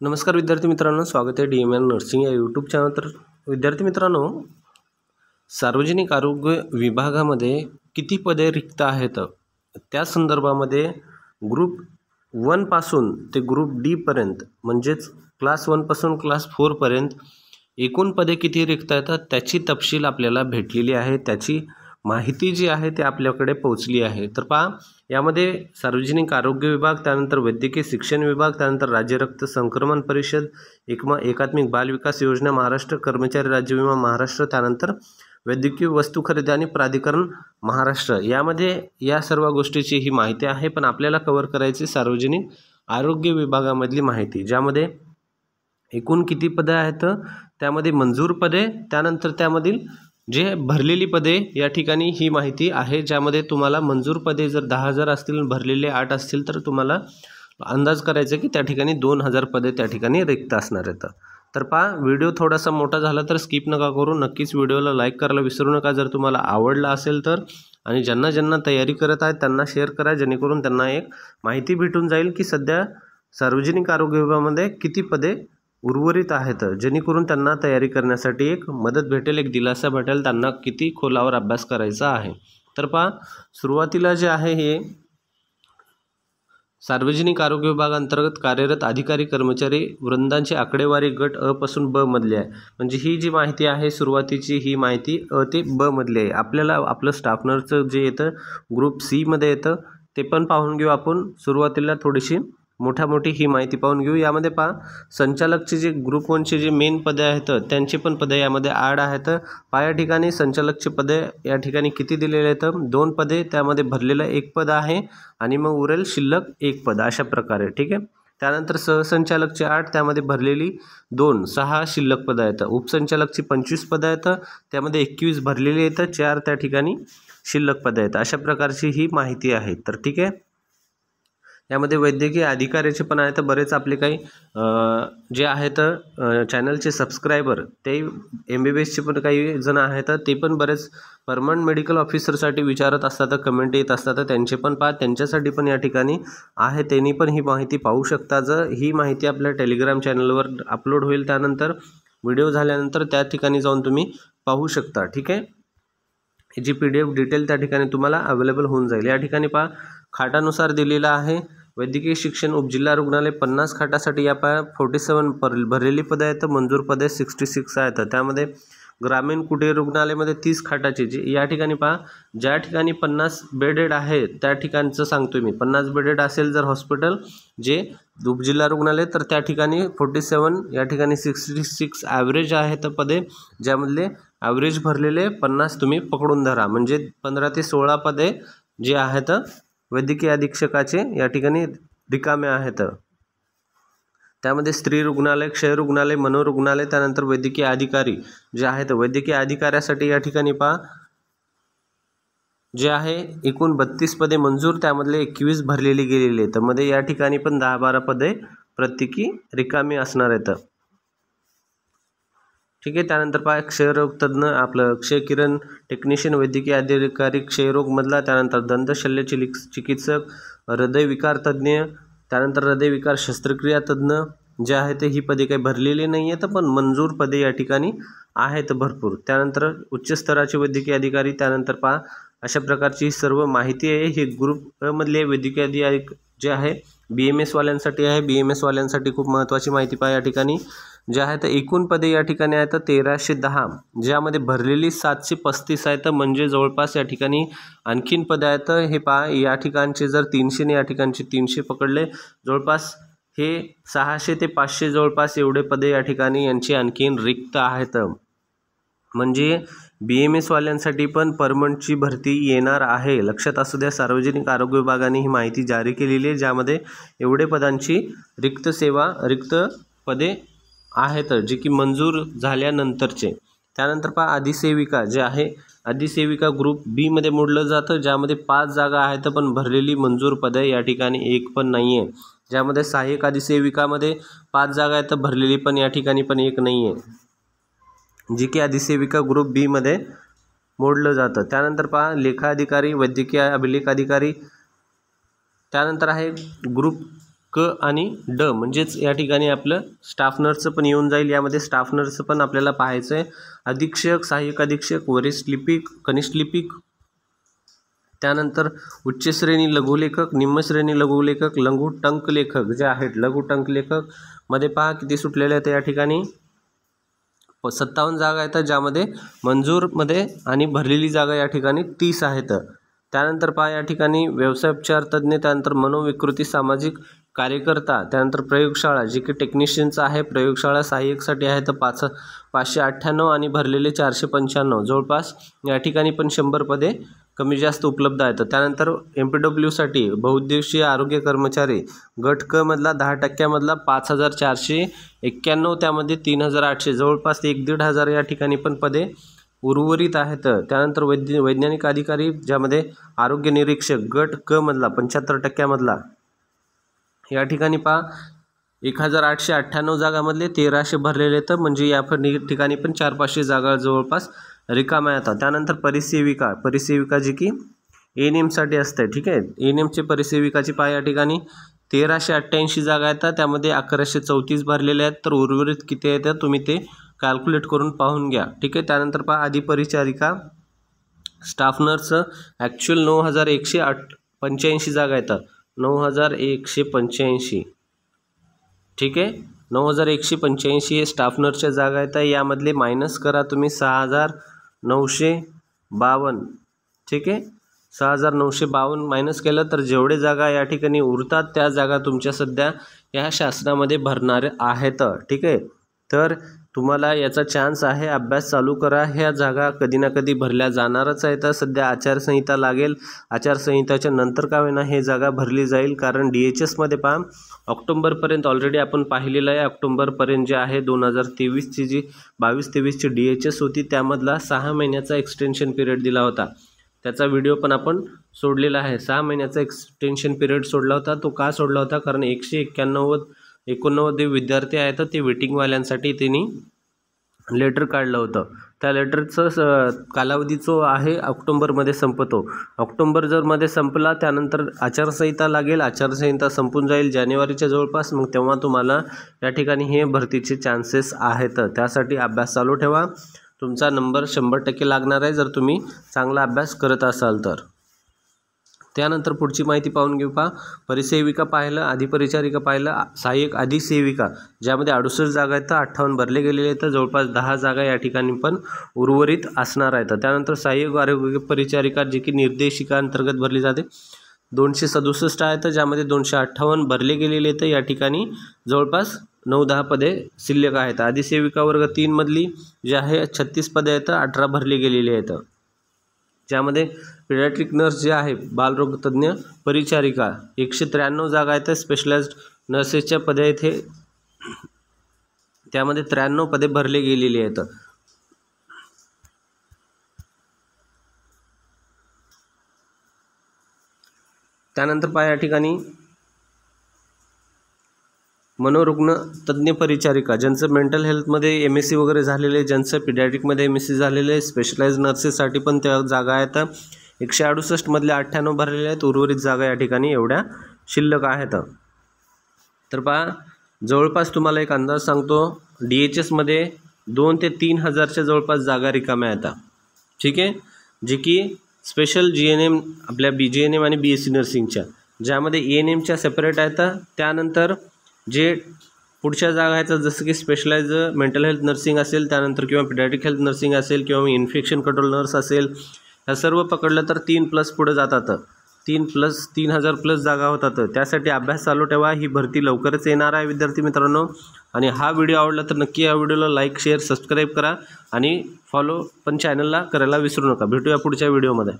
नमस्कार विद्यार्थी मित्रांनो, स्वागत आहे DMN नर्सिंग या यूट्यूब चॅनल। तर विद्यार्थी मित्रांनो, सार्वजनिक आरोग्य विभागामध्ये किती पदे रिक्त आहेत त्या संदर्भामध्ये ग्रुप 1 पासून ते ग्रुप डी पर्यंत म्हणजेच क्लास 1 पासून क्लास 4 पर्यंत एकूण पदे किती रिक्त आहेत त्याची तपशील आपल्याला भेटलेली आहे। त्याची माहिती जी आहे ते आपल्याकडे पोहोचली आहे। तर पहा, यामध्ये सार्वजनिक आरोग्य विभाग, त्यानंतर वैद्यकीय शिक्षण विभाग, त्यानंतर राज्य रक्त संक्रमण परिषद, एकात्मिक बाल विकास योजना महाराष्ट्र, कर्मचारी राज्य विमा महाराष्ट्र, त्यानंतर वैद्यकीय वस्तू खरेदी आणि प्राधिकरण महाराष्ट्र, यामध्ये या सर्व गोष्टीची ही माहिती आहे। पण आपल्याला कव्हर करायची सार्वजनिक आरोग्य विभागामधली माहिती, ज्यामध्ये एकूण किती पदे आहेत, त्यामध्ये मंजूर पदे, त्यानंतर त्यामधील जे भरलेली पदे, या ठिकाणी ही माहिती आहे। ज्यामध्ये तुम्हाला मंजूर पदे जर 10,000 असतील, भरलेले 8 असतील, तर तुम्हाला अंदाज करायचा की त्या ठिकाणी 2,000 पदे त्या ठिकाणी रिक्त असणार आहेत। तर पहा, व्हिडिओ थोडासा मोठा झाला तर स्किप नका करू, नक्कीच व्हिडिओला लाईक करायला विसरू नका जर तुम्हाला आवडला असेल तर, आणि ज्यांना तयारी करत आहेत त्यांना शेअर करा, जेणेकरून त्यांना एक माहिती भेटून जाईल की सध्या सार्वजनिक आरोग्य विभागामध्ये किती पदे उर्वरित आहेत, जेणेकरून त्यांना तयारी करण्यासाठी एक मदत भेटेल, एक दिलासा भेटेल, त्यांना किती खोलावर अभ्यास करायचा आहे। तर पहा, सुरुवातीला जे आहे हे सार्वजनिक आरोग्य विभागांतर्गत कार्यरत अधिकारी कर्मचारी वृंदांची आकडेवारी गट अ पासून ब मधली आहे। म्हणजे ही जी माहिती आहे सुरुवातीची, ही माहिती अ ते ब मधली आहे। आपल्याला आपलं स्टाफ नर्सचं जे येतं ग्रुप सी मध्ये येतं ते पण पाहून घेऊ आपण। सुरुवातीला थोडीशी मोठी ही माहिती पाहून घेऊ। यामध्ये पहा, संचालकचे जे ग्रुप 1चे जे मेन पदे आहेत त्यांचे पण पदे यामध्ये ॲड आहेत। या ठिकाणी संचालकचे पदे या ठिकाणी किती दिलेले आहेत, 2 पदे, त्यामध्ये भरलेलं 1 पद आहे आणि मग उरेल शिल्लक 1 पद, अशा प्रकारे, ठीक आहे। त्यानंतर सहसंचालकचे 8, त्यामध्ये भरलेली 2, 6 शिल्लक पदं आहेत। उपसंचालकची 25 पदं आहेत, त्यामध्ये 21 भरलेली आहेत, 4 त्या ठिकाणी शिल्लक पदं आहेत। अशा प्रकारची ही माहिती आहे। तर ठीक आहे, यामध्ये वैद्यकीय अधिकाऱ्याचे पण आहेत बरेच आपले काही जे आहेत चॅनलचे सबस्क्रायबर, ते MBBSचे पण काही जण आहेत, ते पण बरेच परमनंट मेडिकल ऑफिसरसाठी विचारत असतात, कमेंट येत असतात, त्यांचे पण पहा, त्यांच्यासाठी पण या ठिकाणी आहे, त्यांनी पण ही माहिती पाहू शकता। जर ही माहिती आपल्या टेलिग्राम चॅनलवर अपलोड होईल, त्यानंतर व्हिडिओ झाल्यानंतर त्या ठिकाणी जाऊन तुम्ही पाहू शकता, ठीक आहे। जी PDF डिटेल त्या ठिकाणी तुम्हाला अवेलेबल होऊन जाईल। या ठिकाणी पहा, खाटानुसार दिलेला आहे। वैद्यकीय शिक्षण उपजिल्हा रुग्णालय 50 खाटासाठी या पहा 47 भरलेली पदे आहेत, मंजूर पदे 66 आहेत। त्यामध्ये ग्रामीण कुटीर रुग्णालयामध्ये 30 खाटाची जी या ठिकाणी पहा, ज्या ठिकाणी 50 बेडेड आहे त्या ठिकाणचं सांगतोय मी, 50 बेडेड असेल जर हॉस्पिटल जे उपजिल्हा रुग्णालय, तर त्या ठिकाणी 47, या ठिकाणी 66 ॲव्हरेज आहेत पदे, ज्यामधले ॲव्हरेज भरलेले 50 तुम्ही पकडून धरा, म्हणजे 15 ते 16 पदे जे आहेत वैद्यकीय अधीक्षकाचे या ठिकाणी रिकामे आहेत। त्यामध्ये स्त्री रुग्णालय, क्षय रुग्णालय, मनोरुग्णालय, त्यानंतर वैद्यकीय अधिकारी जे आहेत, वैद्यकीय अधिकाऱ्यासाठी या ठिकाणी पहा जे आहे एकूण 32 पदे मंजूर, त्यामधले 21 भरलेली गेलेली आहेत, मध्ये या ठिकाणी पण 10-12 पदे प्रत्येकी रिकामी असणार आहेत, ठीक आहे। त्यानंतर पहा, क्षयरोग तज्ज्ञ आपलं क्षयकिरण टेक्निशियन, वैद्यकीय अधिकारी क्षयरोगमधला, त्यानंतर दंतशल्य चिकित्सक, हृदयविकार तज्ज्ञ, त्यानंतर हृदयविकार शस्त्रक्रिया तज्ज्ञ जे आहे ते ही पदे काही भरलेली नाही आहेत, पण मंजूर पदे या ठिकाणी आहेत भरपूर। त्यानंतर उच्च स्तराचे वैद्यकीय अधिकारी, त्यानंतर पहा अशा प्रकारची सर्व माहिती आहे। हे ग्रुप मधले वैद्यकीय अधिकारी जे आहे BMS वाल्यांसाठी आहे। BMS वाल्यांसाठी खूप महत्त्वाची माहिती पहा, या ठिकाणी जे आहेत एकूण पदे या ठिकाणी आहेत 1310, ज्यामध्ये भरलेली 735 आहेत, म्हणजे जवळपास या ठिकाणी आणखीन पदे आहेत। हे पहा, या ठिकाणचे जर 300 या ठिकाणचे 300 पकडले, जवळपास हे 600 ते 500 जवळपास एवढे पदे या ठिकाणी यांची आणखीन रिक्त आहेत। म्हणजे BMS वाल्यांसाठी पण परमनंटची भरती येणार आहे, लक्षात असू द्या। सार्वजनिक आरोग्य विभागाने ही माहिती जारी केलेली आहे, ज्यामध्ये एवढे पदांची रिक्त पदे आहेत जे की मंजूर झाल्यानंतरचे। त्यानंतर पहा, अधिसेविका जे आहे, अधिसेविका ग्रुप बी मध्ये मोडलं जातं, ज्यामध्ये 5 जागा आहेत, पण भरलेली मंजूर पदे या ठिकाणी 1 पण नाही आहे। ज्यामध्ये सहाय्यक अधिसेविकामध्ये 5 जागा आहेत, भरलेली पण या ठिकाणी पण 1 नाही आहे, जी की अधिसेविका ग्रुप बी मध्ये मोडलं जातं। त्यानंतर पहा, लेखा अधिकारी, वैद्यकीय अभिलेख अधिकारी, त्यानंतर आहे ग्रुप क आणि ड म्हणजेच या ठिकाणी आपलं स्टाफ नर्सचं पण येऊन जाईल. यामध्ये स्टाफ नर्सचं पण आपल्याला पाहायचं आहे. अधीक्षक, सहाय्यक अधीक्षक, वरिष्ठ लिपिक, कनिष्ठ लिपिक, त्यानंतर उच्च श्रेणी लघुलेखक, निम्न श्रेणी लघुलेखक, लघु टंक लेखक जे आहेत, लघु टंक लेखक मध्ये पहा किती सुटलेले आहेत या ठिकाणी 57 जागा आहेत, ज्यामध्ये मंजूरमध्ये आणि भरलेली जागा या ठिकाणी 30 आहेत. त्यानंतर पहा या ठिकाणी व्यवसायोपचार तज्ज्ञ, त्यानंतर मनोविकृती सामाजिक कार्यकर्ता, त्यानंतर प्रयोगशाळा जी की टेक्निशियनचं आहे, प्रयोगशाळा सहाय्यकसाठी आहे तर 598 आणि भरलेले 495, जवळपास या ठिकाणी पण 100 पदे कमी जास्त उपलब्ध आहेत. त्यानंतर MPWसाठी बहुउद्देशीय आरोग्य कर्मचारी गट क मधला 10% मधला 5491, त्यामध्ये 3800, जवळपास 1,500 या ठिकाणी पण पदे उर्वरित आहेत. त्यानंतर वैज्ञानिक अधिकारी ज्यामध्ये आरोग्य निरीक्षक गट क मधला 75% मधला या ठिकाणी पहा 1898 जागामधले 1300 भरलेले आहेत, म्हणजे या ठिकाणी पण 400-500 जागा जवळपास रिकाम्या आहेत. त्यानंतर परिसेविका जी की ANMसाठी असते, ठीक आहे. ANMचे परिसेविकाची पहा या ठिकाणी 1388 जागा आहेत, त्यामध्ये 1134 भरलेले आहेत, तर उर्वरित किती आहेत तुम्ही ते कॅल्क्युलेट करून पाहून घ्या, ठीक आहे. त्यानंतर पहा अधिपरिचारिका स्टाफ नर्स ॲक्च्युअल 9185 जागा आहेत, 9185, ठीक आहे. 9185 हे स्टाफ नर्सच्या जागा आहेत. यामधले मायनस करा तुम्ही 6952, ठीक आहे. 6952 मायनस केलं तर जेवढे जागा या ठिकाणी उरतात त्या जागा तुमच्या सध्या या शासनामध्ये भरणार आहेत, ठीक आहे. तर तुम्हाला याचा चान्स आहे, अभ्यास चालू करा. ह्या जागा कधी ना कधी भरल्या जाणारच आहेत. सध्या आचारसंहिता लागेल, आचारसंहिताच्या नंतर का होईना हे जागा भरली जाईल, कारण DHSमध्ये पहा ऑक्टोबरपर्यंत ऑलरेडी आपण पाहिलेलं आहे. ऑक्टोबरपर्यंत जे आहे 2023ची जी 22-23ची DHS होती त्यामधला 6 महिन्याचा एक्सटेन्शन पिरियड दिला होता. त्याचा व्हिडिओ पण आपण सोडलेला आहे. 6 महिन्याचा एक्सटेन्शन पिरियड सोडला होता. तो का सोडला होता? कारण 189 विद्यार्थी आहेत ते वेटिंगवाल्यांसाठी त्यांनी लेटर काढलं होतं. त्या लेटरचं कालावधी जो आहे ऑक्टोबरमध्ये संपतो. ऑक्टोबर जर मध्ये संपला त्यानंतर आचारसंहिता लागेल, आचारसंहिता संपून जाईल जानेवारीच्या जवळपास, मग तेव्हा तुम्हाला या ठिकाणी हे भरतीचे चान्सेस आहेत. त्यासाठी अभ्यास चालू ठेवा. तुमचा नंबर 100% लागणार आहे जर तुम्ही चांगला अभ्यास करत असाल तर. त्यानंतर पुढची माहिती पाहून घेऊ. पहा परिसेविका पाहिलं, अधिपरिचारिका पाहिलं, सहाय्यक अधिसेविका ज्यामध्ये 68 जागा आहेत, 58 भरले गेलेले आहेत, जवळपास 10 जागा या ठिकाणी पण उर्वरित असणार आहेत. त्यानंतर सहाय्यक आरोग्य परिचारिका जी की निर्देशिका अंतर्गत भरली जाते 267 आहेत, ज्यामध्ये 258 भरले गेलेले आहेत. या ठिकाणी जवळपास 9-10 पदे शिल्लक आहेत. अधिसेविका वर्ग 3 मधली जे आहे 36 पदे आहेत, 18 भरले गेलेले आहेत. ज्यामध्ये पिडियाट्रिक नर्स जे आहे बालरोगतज्ञ परिचारिका 193 जागा आहेत, स्पेशलाइज्ड नर्सेसच्या पदे आहेत, हे त्यामध्ये 93 पदे भरले गेलेली आहेत. त्यानंतर पहा या ठिकाणी मनोरुग्ण तज्ज्ञ परिचारिका ज्यांचं मेंटल हेल्थमध्ये MSc वगैरे झालेले, ज्यांचं पिडियाट्रिकमध्ये MSc झालेले, स्पेशलाइज्ड नर्सेससाठी पण त्या जागा आहेत. 168 मधले 98 भरलेले आहेत, उर्वरित जागा या ठिकाणी एवढ्या शिल्लक आहेत. तर पहा जवळपास तुम्हाला एक अंदाज सांगतो, DHSमध्ये 2 ते 3 हजारच्या जवळपास जागा रिकाम्या आहेत, ठीक आहे, जे की स्पेशल GNM आपल्या BGNM आणि BSc नर्सिंगच्या, ज्यामध्ये ANMच्या सेपरेट आहेत. त्यानंतर जे पुढच्या जागा आहेत जसं की स्पेशलाइज मेंटल हेल्थ नर्सिंग असेल, त्यानंतर किंवा पिडियाट्रिक हेल्थ नर्सिंग असेल, किंवा इन्फेक्शन कंट्रोल नर्स असेल, ह्या सर्व पकडलं तर 3+ पुढे जातात. 3,000+ जागा होतात. त्यासाठी अभ्यास चालू ठेवा. ही भरती लवकरच येणार आहे विद्यार्थी मित्रांनो. आणि हा व्हिडिओ आवडला तर नक्की या व्हिडिओला लाईक, शेअर, सबस्क्राईब करा आणि फॉलो पण चॅनलला करायला विसरू नका. भेटूया पुढच्या व्हिडिओमध्ये.